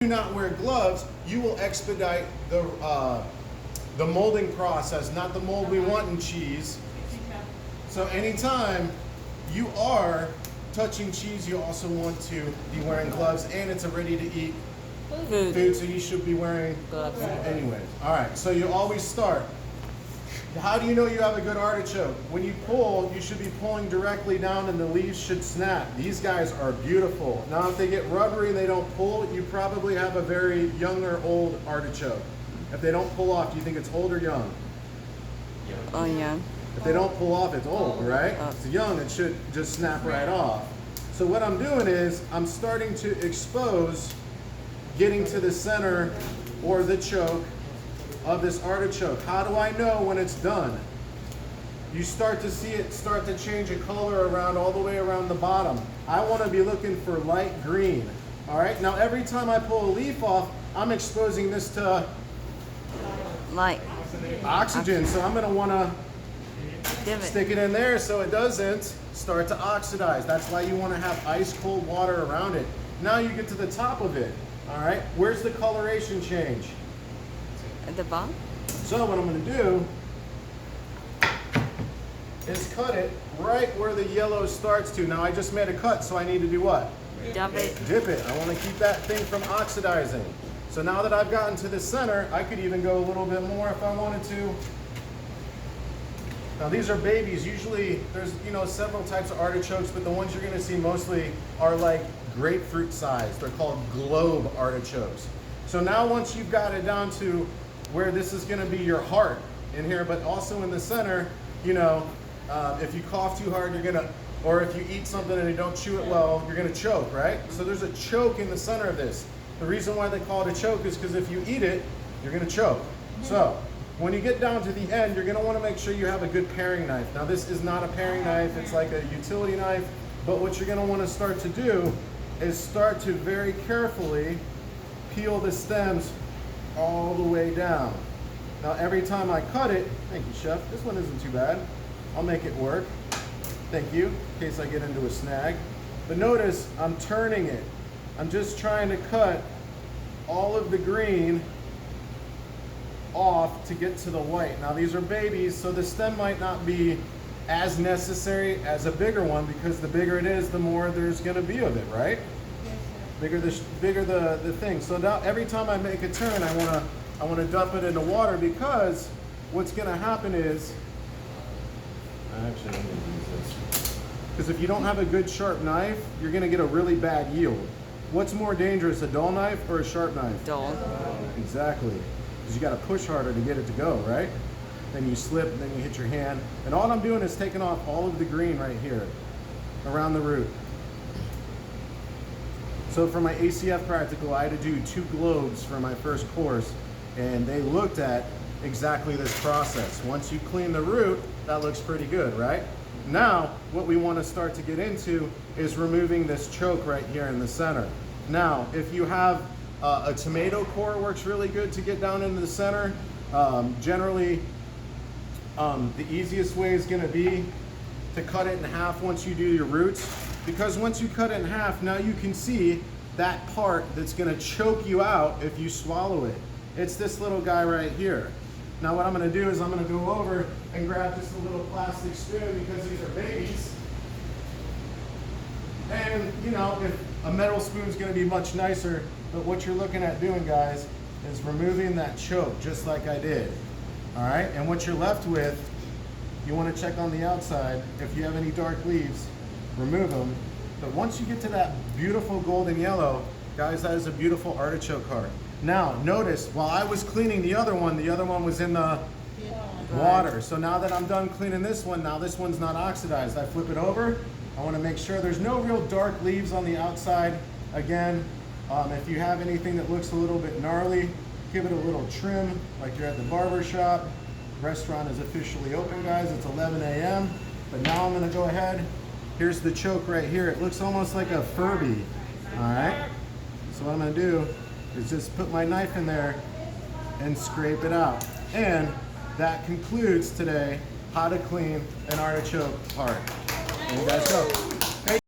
do not wear gloves, you will expedite the molding process, not the mold we want in cheese. So anytime you are touching cheese, you also want to be wearing gloves, and it's a ready-to-eat food, so you should be wearing gloves anyways. All right, so you always start. How do you know you have a good artichoke? When you pull, you should be pulling directly down and the leaves should snap. These guys are beautiful. Now if they get rubbery and they don't pull, you probably have a very young or old artichoke. If they don't pull off, do you think it's old or young? Oh, young. If they don't pull off, it's old, right? If it's young, it should just snap right off. So what I'm doing is, I'm starting to expose, getting to the center or the choke of this artichoke. How do I know when it's done? You start to see it start to change a color around all the way around the bottom. I want to be looking for light green. All right, now every time I pull a leaf off, I'm exposing this to Light. oxygen. So I'm going to want to stick it in there so it doesn't start to oxidize. That's why you want to have ice cold water around it. Now you get to the top of it. All right, where's the coloration change? At the bottom? So what I'm going to do is cut it right where the yellow starts to. Now I just made a cut, so I need to do what? Dip it. Dip it. I want to keep that thing from oxidizing. So now that I've gotten to the center, I could even go a little bit more if I wanted to. Now these are babies. Usually there's, several types of artichokes, but the ones you're going to see mostly are like grapefruit size. They're called globe artichokes. So now once you've got it down to where this is going to be your heart in here, but also in the center, if you cough too hard, you're going to, or if you eat something and you don't chew it well, you're going to choke, right? So there's a choke in the center of this. The reason why they call it a choke is because if you eat it, you're going to choke. So when you get down to the end, you're going to want to make sure you have a good paring knife. Now this is not a paring knife, it's like a utility knife, but what you're going to want to start to do is start to very carefully peel the stems all the way down. Now every time I cut it, thank you, chef, this one isn't too bad. I'll make it work. Thank you, in case I get into a snag. But notice, I'm turning it. I'm just trying to cut all of the green off to get to the white. Now these are babies, so the stem might not be as necessary as a bigger one, because the bigger it is, the more there's gonna be of it, right? Bigger the thing. So now every time I make a turn, I wanna dump it into water, because what's gonna happen is, actually let me use this, because if you don't have a good sharp knife, you're gonna get a really bad yield. What's more dangerous, a dull knife or a sharp knife? Dull. Exactly, because you gotta push harder to get it to go, right? Then you slip, and then you hit your hand. And all I'm doing is taking off all of the green right here, around the root. So for my ACF practical, I had to do 2 globes for my first course, and they looked at exactly this process. Once you clean the root, that looks pretty good, right? Now, what we want to start to get into is removing this choke right here in the center. Now, if you have a tomato core, works really good to get down into the center. Generally, the easiest way is going to be to cut it in half once you do your roots, because once you cut it in half, now you can see that part that's going to choke you out if you swallow it. It's this little guy right here. Now what I'm going to do is I'm going to go over and grab just a little plastic spoon, because these are babies. And if a metal spoon is going to be much nicer, but what you're looking at doing, guys, is removing that choke just like I did. All right, and what you're left with, you want to check on the outside. If you have any dark leaves, remove them. But once you get to that beautiful golden yellow, guys, that is a beautiful artichoke heart. Now, notice, while I was cleaning the other one was in the water. So now that I'm done cleaning this one, now this one's not oxidized. I flip it over. I want to make sure there's no real dark leaves on the outside. Again, if you have anything that looks a little bit gnarly, give it a little trim, like you're at the barber shop. Restaurant is officially open, guys. It's 11 a.m. But now I'm going to go ahead. Here's the choke right here. It looks almost like a Furby. All right. So what I'm going to do is just put my knife in there and scrape it out. And that concludes today how to clean an artichoke heart. There you guys go.